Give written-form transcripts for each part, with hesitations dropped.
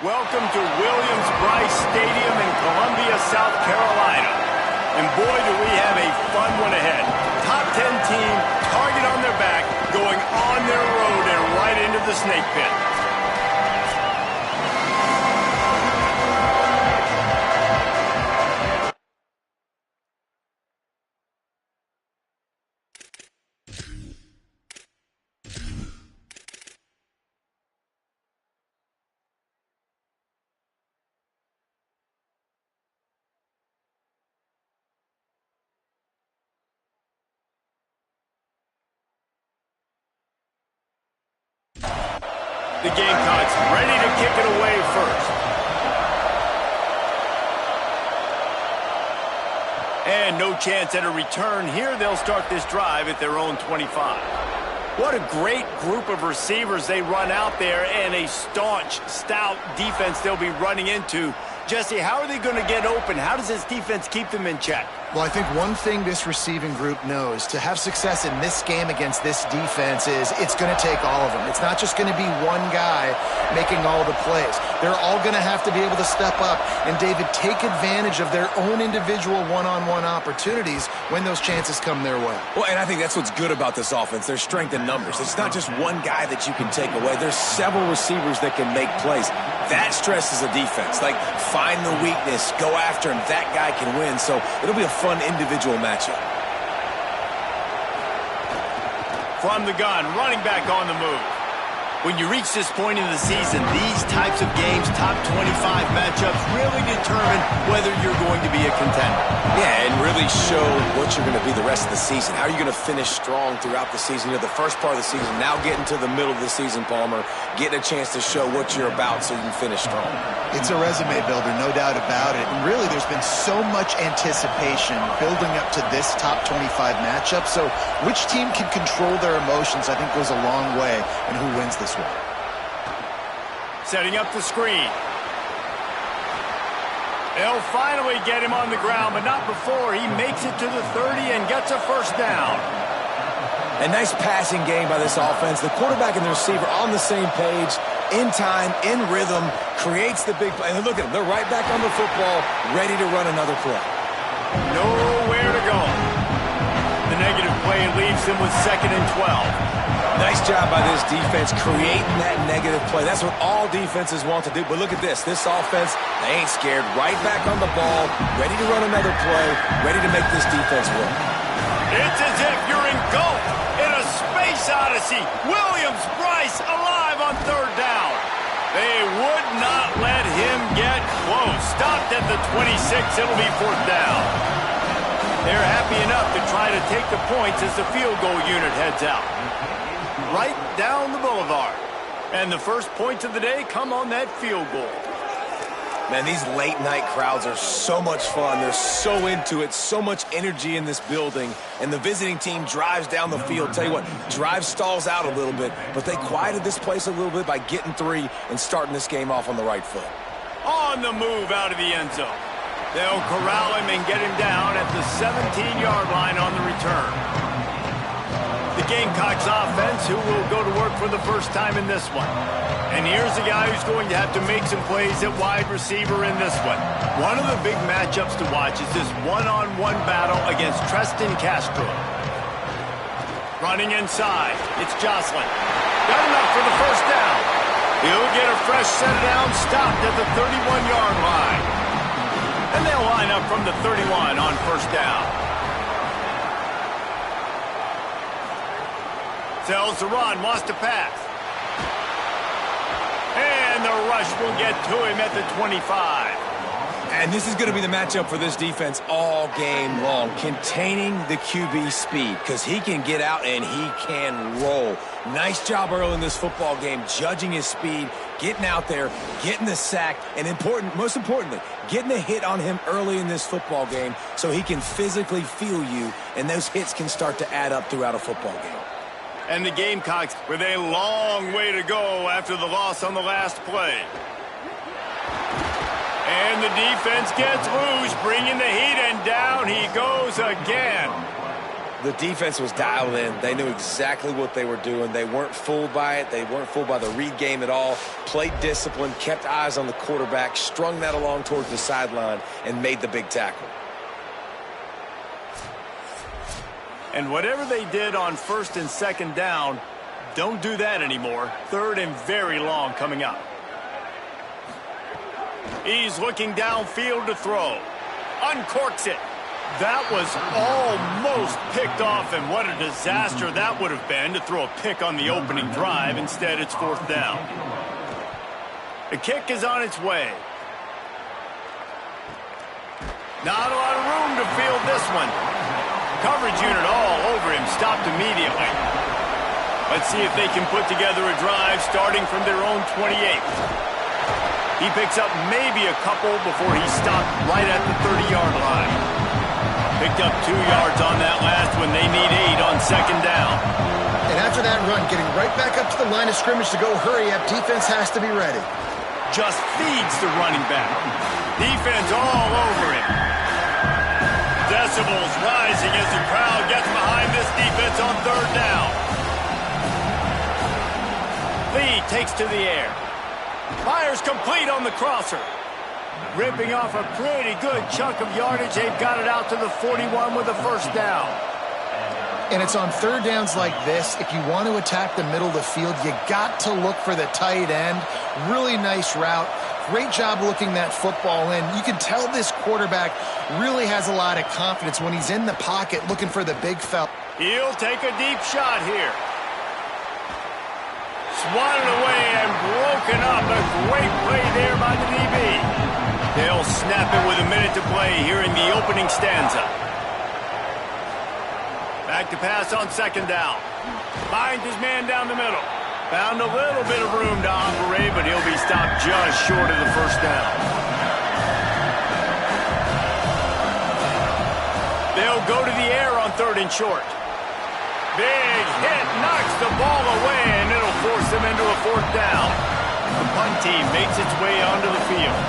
Welcome to Williams-Brice Stadium in Columbia, South Carolina. And boy, do we have a fun one ahead. Top 10 team, target on their back, going on their road and right into the snake pit. The Gamecocks ready to kick it away first. And no chance at a return here. They'll start this drive at their own 25. What a great group of receivers they run out there, and a staunch, stout defense they'll be running into. Jesse, how are they going to get open? How does this defense keep them in check? Well, I think one thing this receiving group knows to have success in this game against this defense is it's going to take all of them. It's not just going to be one guy making all the plays. They're all going to have to be able to step up and, David, take advantage of their own individual one-on-one opportunities when those chances come their way. Well, and I think that's what's good about this offense. There's strength in numbers. It's not just one guy that you can take away. There's several receivers that can make plays. That stresses a defense. Like, find the weakness, go after him. That guy can win. So it'll be a fun individual matchup. From the gun, running back on the move. When you reach this point in the season, these types of games, top 25 matchups, really determine whether you're going to be a contender. Yeah, and really show what you're going to be the rest of the season. How are you going to finish strong throughout the season? You know, the first part of the season, now getting to the middle of the season, Palmer, getting a chance to show what you're about so you can finish strong. It's a resume builder, no doubt about it. And really, there's been so much anticipation building up to this top 25 matchup. So which team can control their emotions, I think, goes a long way in who wins this one. Setting up the screen. They'll finally get him on the ground, but not before he makes it to the 30 and gets a first down. A nice passing game by this offense. The quarterback and the receiver on the same page, in time, in rhythm, creates the big play. And look at them. They're right back on the football, ready to run another play. Nowhere to go. The negative play leaves him with 2nd and 12. Nice job by this defense creating that negative play. That's what all defenses want to do. But look at this. This offense, they ain't scared. Right back on the ball, ready to run another play, ready to make this defense work. It's as if you're engulfed in a space odyssey. Williams-Brice alive on 3rd down. They would not let him get close. Stopped at the 26. It'll be 4th down. They're happy enough to try to take the points as the field goal unit heads out. Right down the boulevard. And the first points of the day come on that field goal. Man, these late night crowds are so much fun. They're so into it, so much energy in this building. And the visiting team drives down the field. Tell you what, drive stalls out a little bit, but they quieted this place a little bit by getting 3 and starting this game off on the right foot. On the move out of the end zone. They'll corral him and get him down at the 17-yard line on the return. The Gamecocks offense, who will go to work for the first time in this one. And here's a guy who's going to have to make some plays at wide receiver in this one. One of the big matchups to watch is this one-on-one battle against Treston Castro. Running inside, it's Jocelyn. Got enough for the first down. He'll get a fresh set down, stopped at the 31-yard line. And they'll line up from the 31 on first down. Sells the run, wants to pass. And the rush will get to him at the 25. And this is going to be the matchup for this defense all game long. Containing the QB speed, because he can get out and he can roll. Nice job early in this football game, judging his speed, getting out there, getting the sack, and most importantly, getting a hit on him early in this football game so he can physically feel you, and those hits can start to add up throughout a football game. And the Gamecocks with a long way to go after the loss on the last play. And the defense gets loose, bringing the heat, and down he goes again. The defense was dialed in. They knew exactly what they were doing. They weren't fooled by it. They weren't fooled by the read game at all. Played discipline, kept eyes on the quarterback, strung that along towards the sideline, and made the big tackle. And whatever they did on 1st and 2nd down, don't do that anymore. 3rd and very long coming up. He's looking downfield to throw. Uncorks it. That was almost picked off, and what a disaster that would have been to throw a pick on the opening drive. Instead, it's 4th down. The kick is on its way. Not a lot of room to field this one. Coverage unit all over him, stopped immediately. Let's see if they can put together a drive starting from their own 28. He picks up maybe a couple before he stopped right at the 30-yard line. Picked up 2 yards on that last one. They need 8 on 2nd down. And after that run, getting right back up to the line of scrimmage to go hurry up, defense has to be ready. Just feeds the running back. Defense all over him. Decibels rising as the crowd gets behind this defense on 3rd down. Lee takes to the air. Fires complete on the crosser. Ripping off a pretty good chunk of yardage. They've got it out to the 41 with a 1st down. And it's on 3rd downs like this. If you want to attack the middle of the field, you got to look for the tight end. Really nice route. Great job looking that football in. You can tell this quarterback really has a lot of confidence when he's in the pocket looking for the big fella. He'll take a deep shot here. Swatted away and broken up. A great play there by the DB. They'll snap it with a minute to play here in the opening stanza. Back to pass on 2nd down. Finds his man down the middle. Found a little bit of room to operate, but he'll be stopped just short of the 1st down. They'll go to the air on 3rd and short. Big hit, knocks the ball away, and it'll force them into a 4th down. The punt team makes its way onto the field.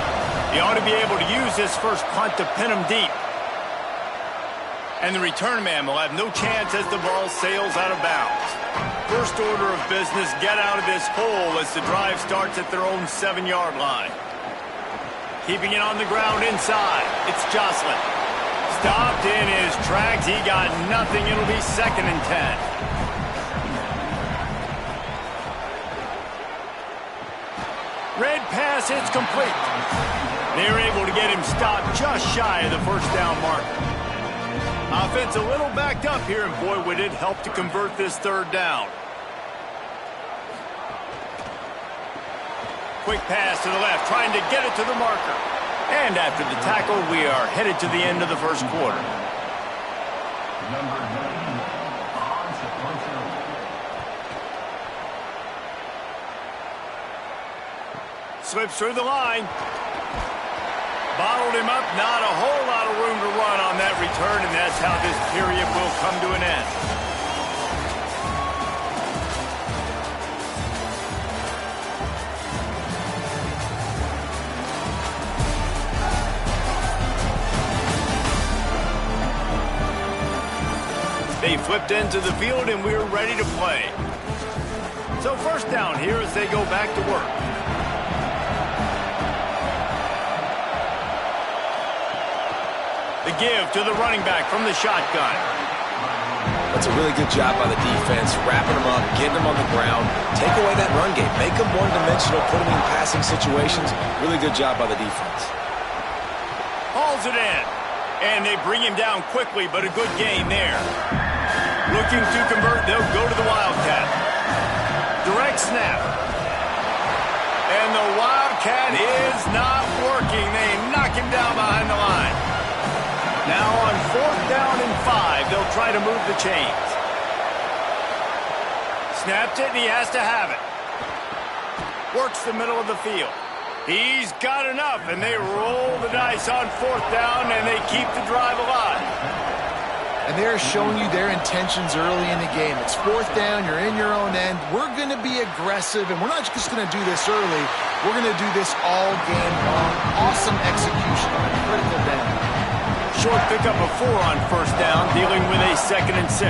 He ought to be able to use this first punt to pin him deep. And the return man will have no chance as the ball sails out of bounds. First order of business, get out of this hole as the drive starts at their own 7-yard line. Keeping it on the ground inside, it's Jocelyn. Stopped in his tracks, he got nothing, it'll be 2nd and 10. Red pass, it's complete. They're able to get him stopped just shy of the 1st down marker. Offense a little backed up here, and boy, would it help to convert this 3rd down. Quick pass to the left, trying to get it to the marker. And after the tackle, we are headed to the end of the 1st quarter. Slips through the line. Bottled him up. Not a whole lot of room to run on that return, and that's how this period will come to an end. They flipped into the field, and we're ready to play. So 1st down here as they go back to work. The give to the running back from the shotgun. That's a really good job by the defense, wrapping them up, getting them on the ground. Take away that run game. Make them one-dimensional, put them in passing situations. Really good job by the defense. Hauls it in. And they bring him down quickly, but a good gain there. Looking to convert, they'll go to the Wildcat. Direct snap. And the Wildcat is not working. They knock him down behind the line. Now on 4th down and 5, they'll try to move the chains. Snapped it, and he has to have it. Works the middle of the field. He's got enough, and they roll the dice on 4th down, and they keep the drive alive. And they're showing you their intentions early in the game. It's 4th down, you're in your own end. We're going to be aggressive, and we're not just going to do this early. We're going to do this all game long. Awesome execution on a critical down. short pickup of 4 on first down, dealing with a 2nd and 6.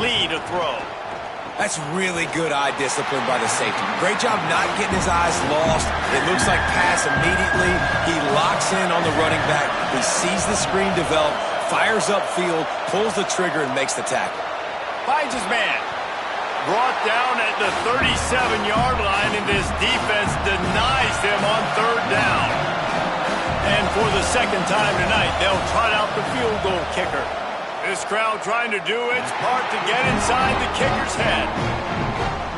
Lee to throw. That's really good eye discipline by the safety. Great job not getting his eyes lost. It looks like pass immediately. He locks in on the running back. He sees the screen develop, fires upfield, pulls the trigger, and makes the tackle. Finds his man. Brought down at the 37-yard line, and this defense denies him on 3rd down. And for the 2nd time tonight, they'll trot out the field goal kicker. This crowd trying to do its part to get inside the kicker's head.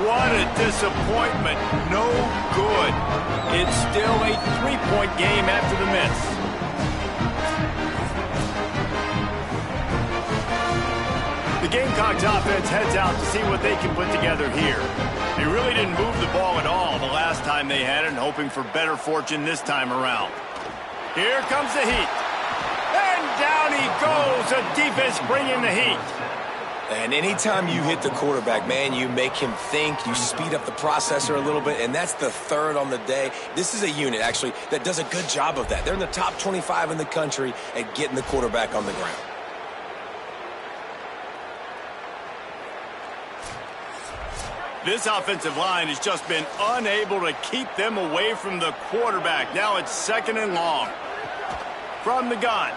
What a disappointment. No good. It's still a 3-point game after the miss. The Gamecocks offense heads out to see what they can put together here. They really didn't move the ball at all the last time they had it, hoping for better fortune this time around. Here comes the heat. And down he goes. The defense bringing the heat. And anytime you hit the quarterback, man, you make him think, you speed up the processor a little bit, and that's the 3rd on the day. This is a unit, actually, that does a good job of that. They're in the top 25 in the country at getting the quarterback on the ground. This offensive line has just been unable to keep them away from the quarterback. Now it's 2nd and long. From the gun.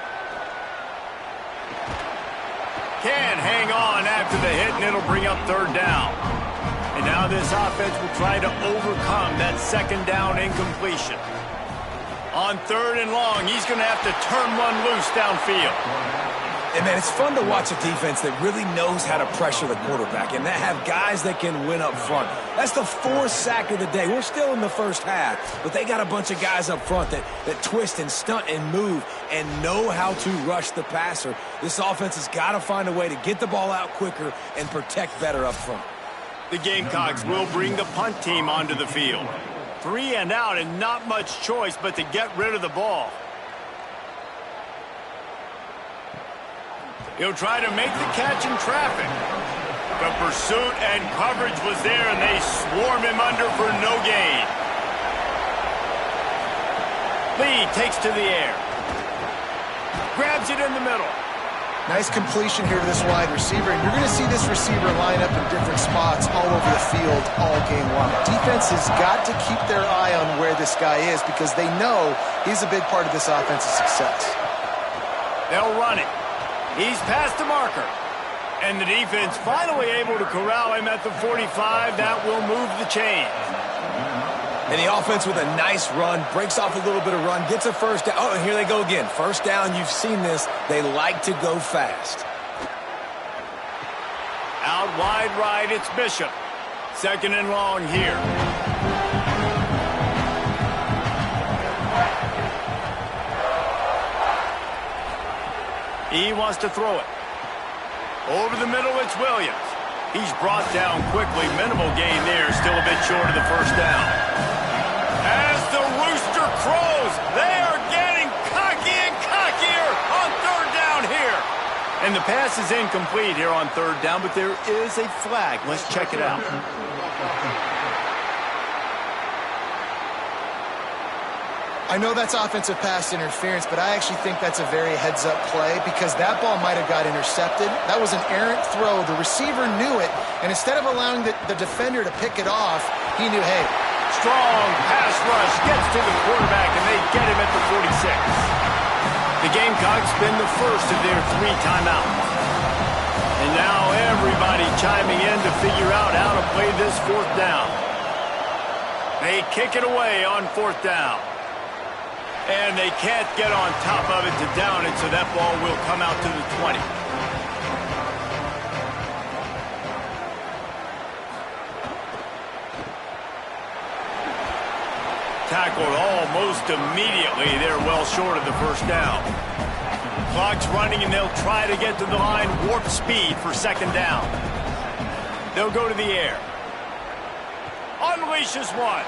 Can hang on after the hit, and it'll bring up 3rd down. And now this offense will try to overcome that 2nd down incompletion. On 3rd and long, he's going to have to turn one loose downfield. And, man, it's fun to watch a defense that really knows how to pressure the quarterback and that have guys that can win up front. That's the 4th sack of the day. We're still in the first half, but they got a bunch of guys up front that twist and stunt and move and know how to rush the passer. This offense has got to find a way to get the ball out quicker and protect better up front. The Gamecocks will bring the punt team onto the field. 3 and out and not much choice but to get rid of the ball. He'll try to make the catch in traffic. The pursuit and coverage was there, and they swarm him under for no gain. Lee takes to the air. Grabs it in the middle. Nice completion here to this wide receiver, and you're going to see this receiver line up in different spots all over the field all game long. Defense has got to keep their eye on where this guy is because they know he's a big part of this offense's success. They'll run it. He's past the marker. And the defense finally able to corral him at the 45. That will move the chains. And the offense with a nice run, breaks off a little bit of run, gets a 1st down. Oh, and here they go again. 1st down, you've seen this. They like to go fast. Out wide right, it's Bishop. 2nd and long here. He wants to throw it. Over the middle, it's Williams. He's brought down quickly. Minimal gain there. Still a bit short of the 1st down. As the rooster crows, they are getting cocky and cockier on 3rd down here. And the pass is incomplete here on 3rd down, but there is a flag. Let's check it out. I know that's offensive pass interference, but I actually think that's a very heads-up play because that ball might have got intercepted. That was an errant throw. The receiver knew it, and instead of allowing the defender to pick it off, he knew, hey. Strong pass rush gets to the quarterback, and they get him at the 46. The Gamecocks spend the first of their 3 timeouts. And now everybody chiming in to figure out how to play this 4th down. They kick it away on 4th down. And they can't get on top of it to down it, so that ball will come out to the 20. Tackled almost immediately. They're well short of the 1st down. Clock's running, and they'll try to get to the line. Warp speed for 2nd down. They'll go to the air. Unleashes one.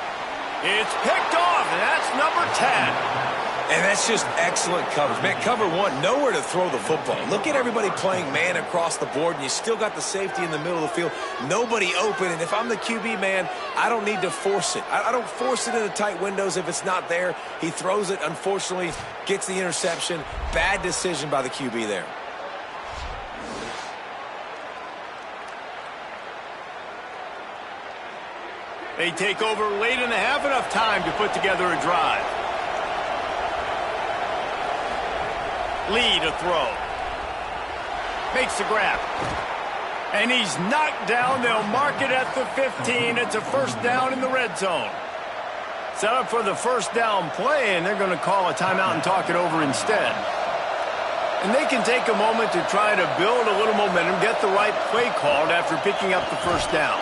It's picked off, and that's number 10. And that's just excellent coverage. Man, cover one, nowhere to throw the football. Look at everybody playing man across the board, and you still got the safety in the middle of the field. Nobody open, and if I'm the QB, man, I don't need to force it. I don't force it into tight windows if it's not there. He throws it, unfortunately, gets the interception. Bad decision by the QB there. They take over late in the half, enough time to put together a drive. Lee to throw. Makes the grab. And he's knocked down. They'll mark it at the 15. It's a first down in the red zone. Set up for the first down play, and they're going to call a timeout and talk it over instead. And they can take a moment to try to build a little momentum, get the right play called after picking up the first down.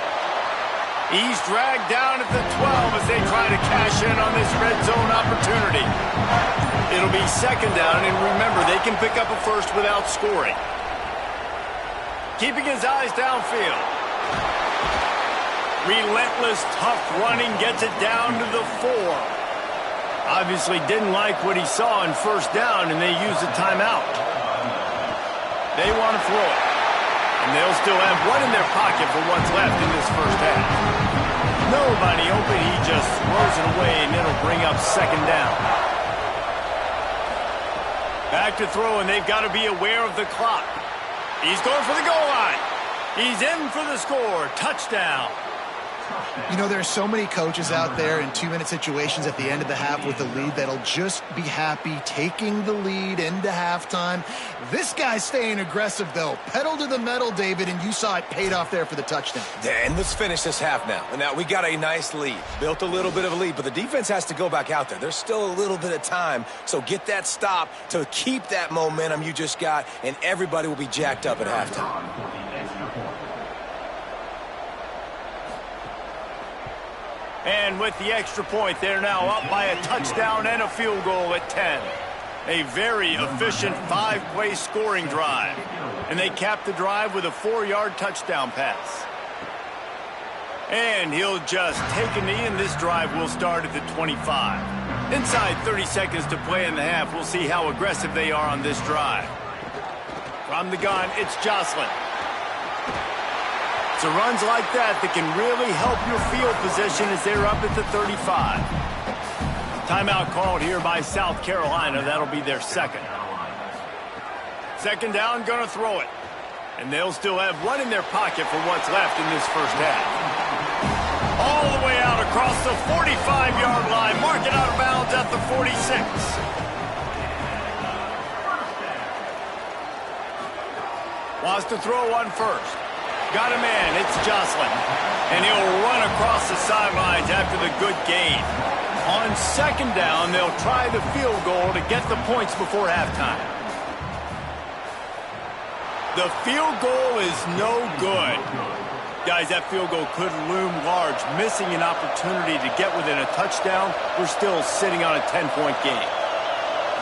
He's dragged down at the 12 as they try to cash in on this red zone opportunity. It'll be second down, and remember, they can pick up a first without scoring. Keeping his eyes downfield. Relentless, tough running, gets it down to the 4. Obviously didn't like what he saw in first down, and they use a timeout. They want to throw it. And they'll still have one in their pocket for what's left in this first half. Nobody open. He just throws it away, and it'll bring up second down. Back to throw, and they've got to be aware of the clock. He's going for the goal line. He's in for the score. Touchdown. You know, there are so many coaches out there in 2-minute situations at the end of the half with the lead that'll just be happy taking the lead into halftime. This guy's staying aggressive, though. Pedal to the metal, David, and you saw it paid off there for the touchdown. And let's finish this half now. And now we got a nice lead. Built a little bit of a lead, but the defense has to go back out there. There's still a little bit of time, so get that stop to keep that momentum you just got, and everybody will be jacked up at halftime. And with the extra point, they're now up by a touchdown and a field goal at 10. A very efficient 5-play scoring drive. And they cap the drive with a 4-yard touchdown pass. And he'll just take a knee, and this drive will start at the 25. Inside 30 seconds to play in the half. We'll see how aggressive they are on this drive. From the gun, it's Jocelyn. So runs like that can really help your field position as they're up at the 35. Timeout called here by South Carolina. That'll be their second. Second down, gonna throw it. And they'll still have one in their pocket for what's left in this first half. All the way out across the 45-yard line. Mark it out of bounds at the 46. Wants to throw one first. Got a man, it's Jocelyn. And he'll run across the sidelines after the good gain. On second down, they'll try the field goal to get the points before halftime. The field goal is no good. Guys, that field goal could loom large. Missing an opportunity to get within a touchdown. We're still sitting on a 10-point game.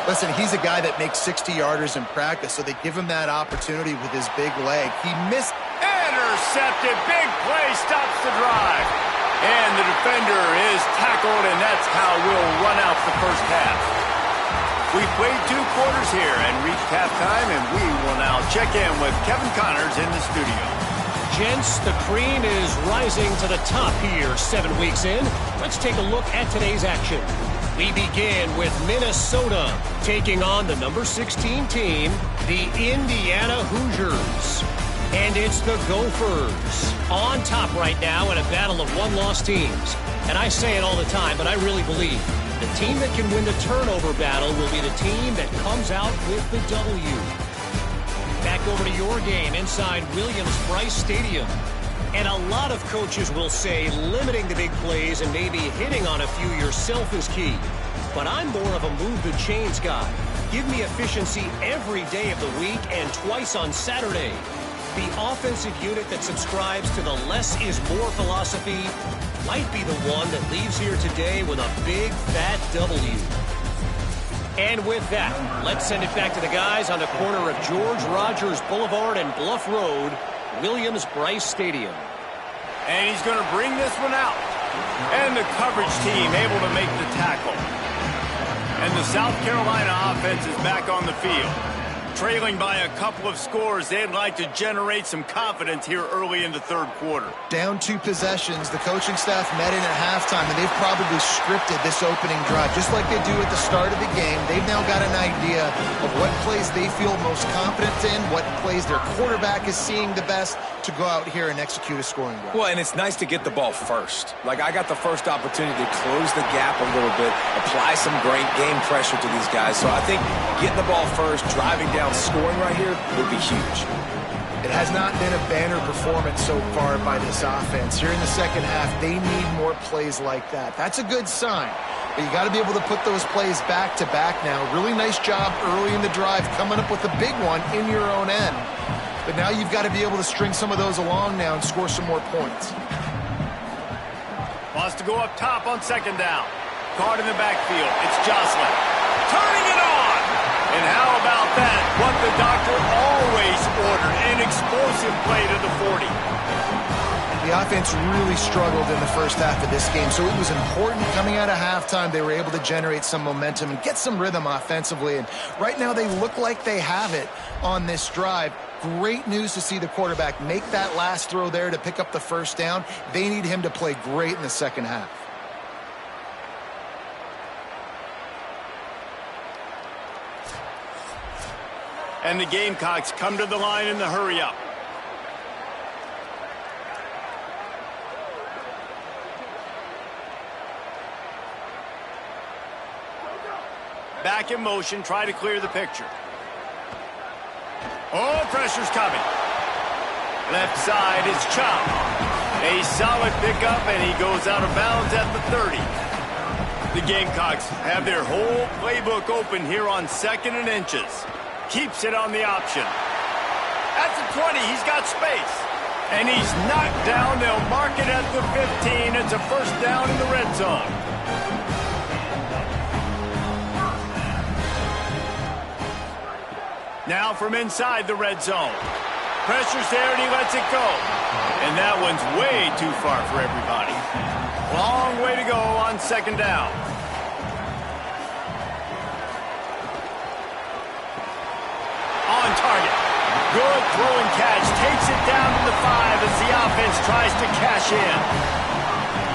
Listen, he's a guy that makes 60-yarders in practice, so they give him that opportunity with his big leg. He missed. Intercepted. Big play stops the drive. And the defender is tackled, and that's how we'll run out the first half. We've played 2 quarters here and reached halftime, and we will now check in with Kevin Connors in the studio. Gents, the cream is rising to the top here 7 weeks in. Let's take a look at today's action. We begin with Minnesota taking on the number 16 team, the Indiana Hoosiers. And it's the Gophers on top right now in a battle of one-loss teams. And I say it all the time, but I really believe the team that can win the turnover battle will be the team that comes out with the W. Back over to your game inside Williams-Brice Stadium. And a lot of coaches will say limiting the big plays and maybe hitting on a few yourself is key. But I'm more of a move-the-chains guy. Give me efficiency every day of the week and twice on Saturday. The offensive unit that subscribes to the less is more philosophy might be the one that leaves here today with a big, fat W. And with that, let's send it back to the guys on the corner of George Rogers Boulevard and Bluff Road, Williams-Brice Stadium. And he's going to bring this one out. And the coverage team able to make the tackle. And the South Carolina offense is back on the field. Trailing by a couple of scores, they'd like to generate some confidence here early in the third quarter. Down 2 possessions, the coaching staff met in at halftime, and they've probably scripted this opening drive. Just like they do at the start of the game, they've now got an idea of what plays they feel most confident in, what plays their quarterback is seeing the best to go out here and execute a scoring drive. Well, and it's nice to get the ball first. Like, I got the first opportunity to close the gap a little bit, apply some great game pressure to these guys. So I think getting the ball first, driving down, scoring right here would be huge. It has not been a banner performance so far by this offense. Here in the second half, they need more plays like that. That's a good sign. But you got to be able to put those plays back to back now. Really nice job early in the drive, coming up with a big one in your own end. But now you've got to be able to string some of those along now and score some more points. Wants to go up top on second down. Caught in the backfield. It's Jocelyn. Turning it on! And how about that? What the doctor always ordered. An explosive play to the 40. The offense really struggled in the first half of this game, so it was important coming out of halftime they were able to generate some momentum and get some rhythm offensively. And right now they look like they have it on this drive. Great news to see the quarterback make that last throw there to pick up the first down. They need him to play great in the second half. And the Gamecocks come to the line in the hurry-up. Back in motion, try to clear the picture. Oh, pressure's coming. Left side is Chop. A solid pickup, and he goes out of bounds at the 30. The Gamecocks have their whole playbook open here on 2nd and inches. Keeps it on the option. At the 20, he's got space. And he's knocked down. They'll mark it at the 15. It's a first down in the red zone. Now from inside the red zone. Pressure's there and he lets it go. And that one's way too far for everybody. Long way to go on second down. On target. Good throw and catch. Takes it down to the 5 as the offense tries to cash in.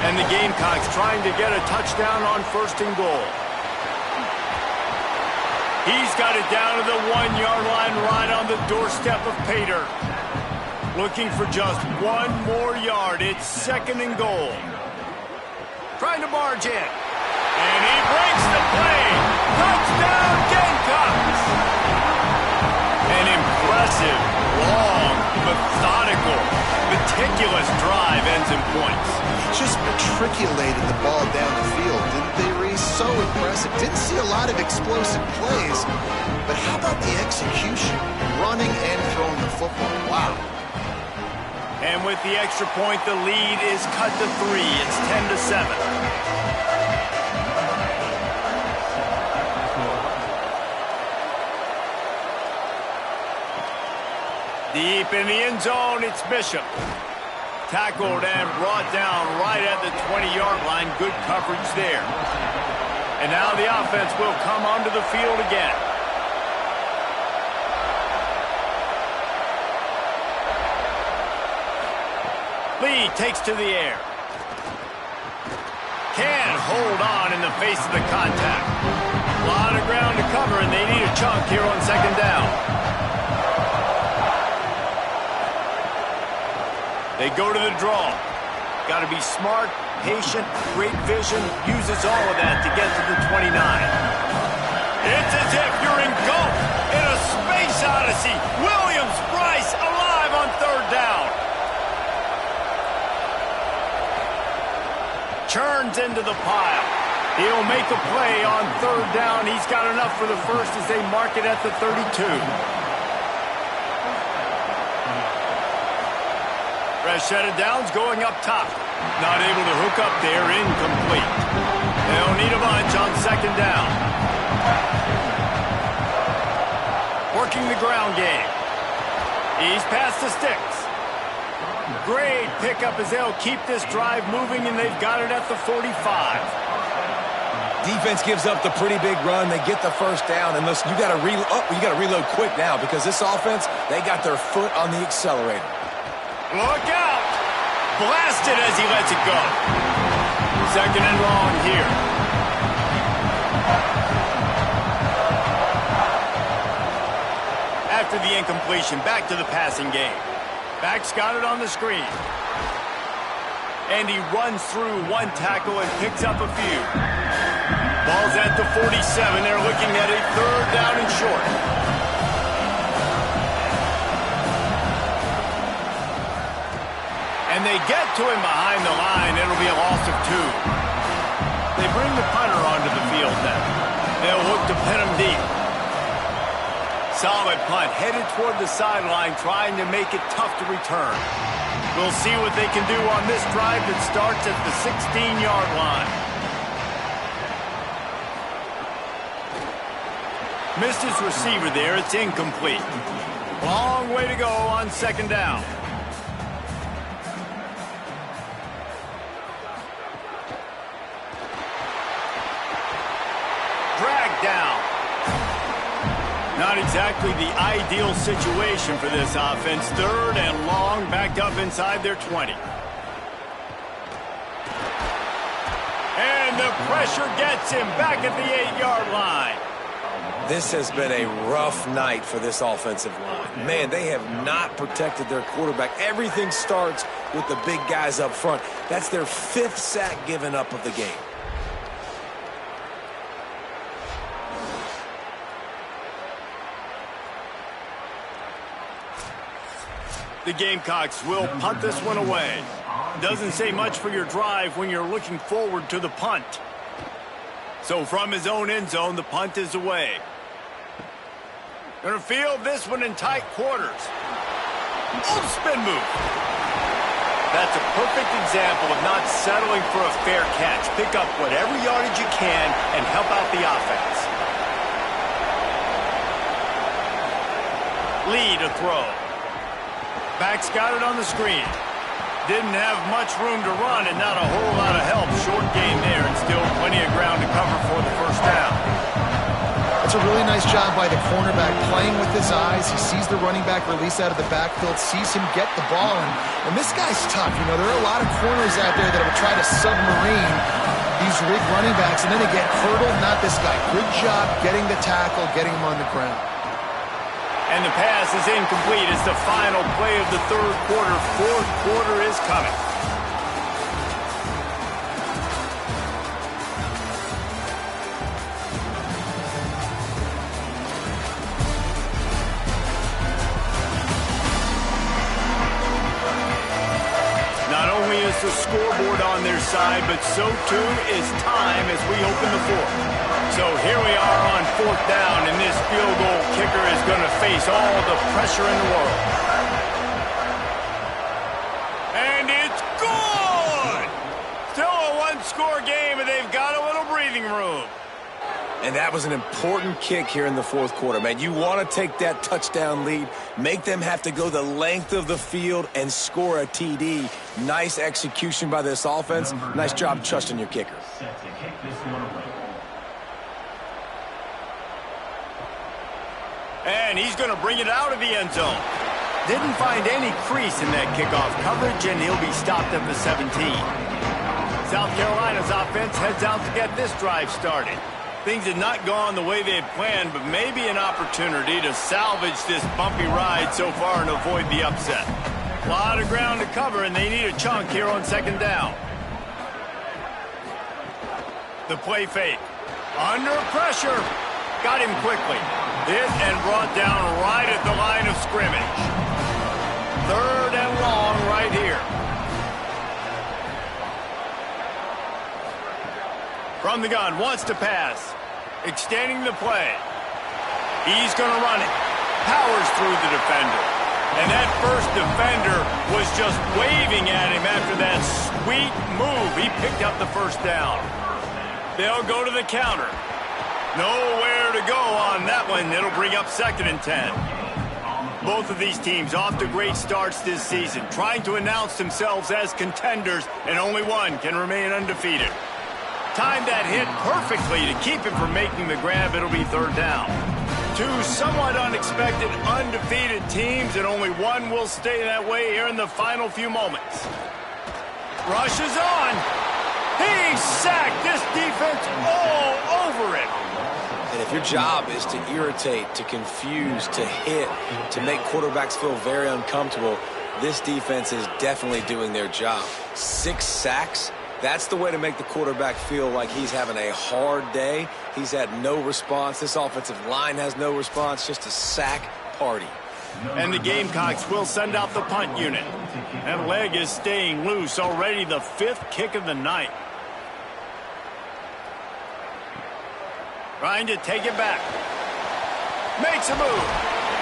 And the Gamecocks trying to get a touchdown on 1st and goal. He's got it down to the 1-yard line right on the doorstep of Pater. Looking for just 1 more yard. It's 2nd and goal. Trying to barge in. And he breaks the play. Touchdown, Gamecocks! An impressive, long, methodical, meticulous drive ends in points. Just matriculated the ball down the field, didn't they, Reese? So impressive. Didn't see a lot of explosive plays, but how about the execution? Running and throwing the football. Wow. And with the extra point, the lead is cut to 3. It's 10-7. Deep in the end zone, it's Bishop. Tackled and brought down right at the 20-yard line. Good coverage there. And now the offense will come onto the field again. Lee takes to the air. Can't hold on in the face of the contact. A lot of ground to cover, and they need a chunk here on second down. They go to the draw. Got to be smart, patient, great vision. Uses all of that to get to the 29. It's as if you're engulfed in a space odyssey. Williams-Brice alive on third down. Churns into the pile. He'll make a play on third down. He's got enough for the first as they mark it at the 32. Fresh set of downs going up top. Not able to hook up there. Incomplete. They'll need a bunch on second down. Working the ground game. He's past the sticks. Great pickup as they'll keep this drive moving, and they've got it at the 45. Defense gives up the pretty big run. They get the first down. And listen, you got to reload quick now because this offense, they got their foot on the accelerator. Look out! Blasted as he lets it go. Second and long here. After the incompletion, back to the passing game. Back's got it on the screen. And he runs through one tackle and picks up a few. Ball's at the 47. They're looking at a third down and short. And they get to him behind the line. It'll be a loss of 2. They bring the punter onto the field now. They'll look to pin him deep. Solid punt, headed toward the sideline, trying to make it tough to return. We'll see what they can do on this drive that starts at the 16-yard line. Missed his receiver there. It's incomplete. Long way to go on second down. Dragged down. Not exactly the ideal situation for this offense. Third and long, backed up inside their 20. And the pressure gets him back at the 8-yard line. This has been a rough night for this offensive line. Man, they have not protected their quarterback. Everything starts with the big guys up front. That's their 5th sack given up of the game. The Gamecocks will punt this one away. Doesn't say much for your drive when you're looking forward to the punt. So from his own end zone, the punt is away. Gonna field this one in tight quarters. Oh, spin move. That's a perfect example of not settling for a fair catch. Pick up whatever yardage you can and help out the offense. Lead a throw. Back's got it on the screen. Didn't have much room to run and not a whole lot of help. Short game there and still plenty of ground to cover for the first down. That's a really nice job by the cornerback playing with his eyes. He sees the running back release out of the backfield, sees him get the ball, and this guy's tough. You know, there are a lot of corners out there that will try to submarine these big running backs, and then they get hurdled. Not this guy. Good job getting the tackle, getting him on the ground. And the pass is incomplete. It's the final play of the third quarter. Fourth quarter is coming. Not only is the scoreboard on their side, but so too is time as we open the fourth. So here we are on fourth down, and this field goal kicker is going to face all the pressure in the world. And it's good! Still a one-score game, and they've got a little breathing room. And that was an important kick here in the fourth quarter, man. You want to take that touchdown lead, make them have to go the length of the field and score a TD. Nice execution by this offense. Nice job trusting your kicker. And he's going to bring it out of the end zone. Didn't find any crease in that kickoff coverage, and he'll be stopped at the 17. South Carolina's offense heads out to get this drive started. Things had not gone the way they had planned, but maybe an opportunity to salvage this bumpy ride so far and avoid the upset. A lot of ground to cover, and they need a chunk here on second down. The play fake. Under pressure. Got him quickly. Hit and brought down right at the line of scrimmage. Third and long right here. From the gun, wants to pass. Extending the play. He's going to run it. Powers through the defender. And that first defender was just waving at him after that sweet move. He picked up the first down. They'll go to the counter. Nowhere to go on that one. It'll bring up second and 10. Both of these teams off to great starts this season, trying to announce themselves as contenders, and only one can remain undefeated. timed that hit perfectly to keep him from making the grab. It'll be third down. Two somewhat unexpected undefeated teams, and only one will stay that way here in the final few moments. Rushes on. He's sacked. This defense all over it. And if your job is to irritate, to confuse, to hit, to make quarterbacks feel very uncomfortable, this defense is definitely doing their job. 6 sacks, that's the way to make the quarterback feel like he's having a hard day. He's had no response. This offensive line has no response, just a sack party. And the Gamecocks will send out the punt unit. That leg is staying loose, already the 5th kick of the night. Trying to take it back. Makes a move.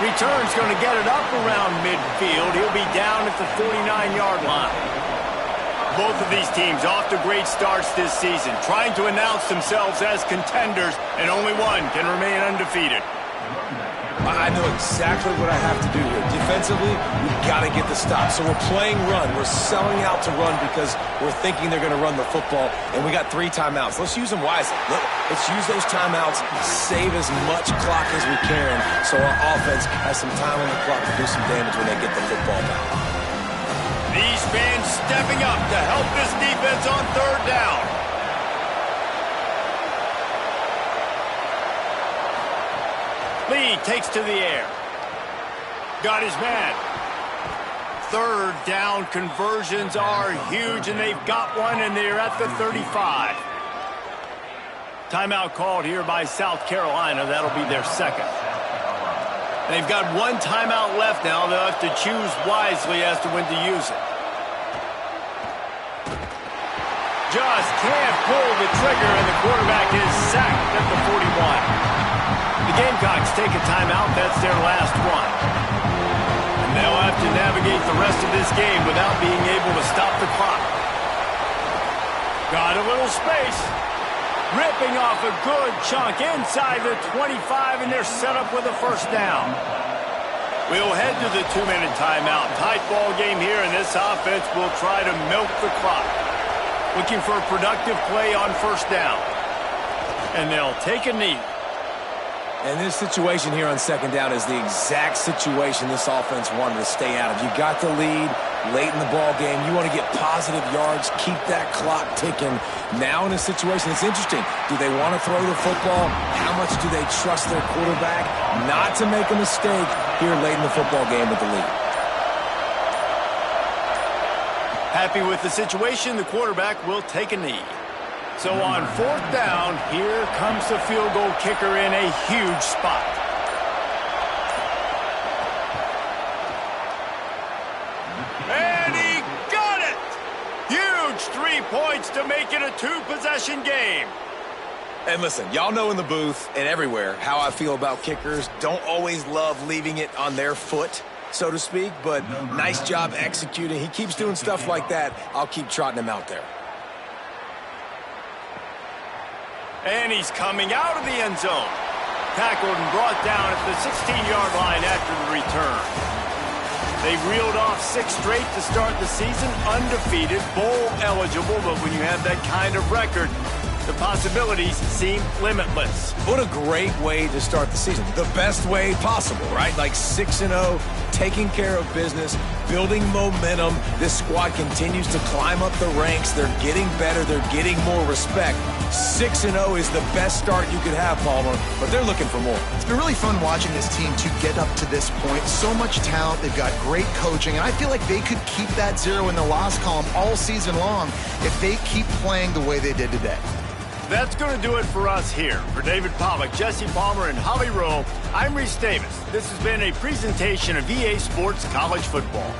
Return's going to get it up around midfield. He'll be down at the 49-yard line. Both of these teams off to great starts this season, trying to announce themselves as contenders, and only one can remain undefeated. I know exactly what I have to do here. Defensively, we've got to get the stop. So we're playing run. We're selling out to run because we're thinking they're going to run the football, and we got 3 timeouts. Let's use them wisely. Let's use those timeouts, save as much clock as we can so our offense has some time on the clock to do some damage when they get the football back. These fans stepping up to help this defense on third down. Lee takes to the air. Got his man. Third down conversions are huge, and they've got one, and they're at the 35. Timeout called here by South Carolina. That'll be their second. They've got 1 timeout left now. They'll have to choose wisely as to when to use it. Just can't pull the trigger, and the quarterback is sacked at the 41. The Gamecocks take a timeout. That's their last one. And they'll have to navigate the rest of this game without being able to stop the clock. Got a little space. Ripping off a good chunk inside the 25, and they're set up with a first down. We'll head to the 2-minute timeout. Tight ball game here, and this offense will try to milk the clock. Looking for a productive play on first down. And they'll take a knee. And this situation here on second down is the exact situation this offense wanted to stay out of. You got the lead late in the ball game. You want to get positive yards, keep that clock ticking. Now in a situation, it's interesting. Do they want to throw the football? How much do they trust their quarterback not to make a mistake here late in the football game with the lead? Happy with the situation, the quarterback will take a knee. So on fourth down, here comes the field goal kicker in a huge spot. And he got it! Huge 3 points to make it a 2-possession game. And listen, y'all know in the booth and everywhere how I feel about kickers. Don't always love leaving it on their foot, so to speak, but nice job executing. He keeps doing stuff like that. I'll keep trotting him out there. And he's coming out of the end zone. Tackled and brought down at the 16-yard line after the return. They've reeled off 6 straight to start the season, undefeated, bowl eligible, but when you have that kind of record, the possibilities seem limitless. What a great way to start the season. The best way possible, right? Like 6-0, taking care of business, building momentum. This squad continues to climb up the ranks. They're getting better. They're getting more respect. 6-0 is the best start you could have, Palmer, but they're looking for more. It's been really fun watching this team to get up to this point. So much talent. They've got great coaching, and I feel like they could keep that 0 in the loss column all season long if they keep playing the way they did today. That's going to do it for us here. For David Pollack, Jesse Palmer, and Holly Rowe, I'm Reese Davis. This has been a presentation of EA Sports College Football.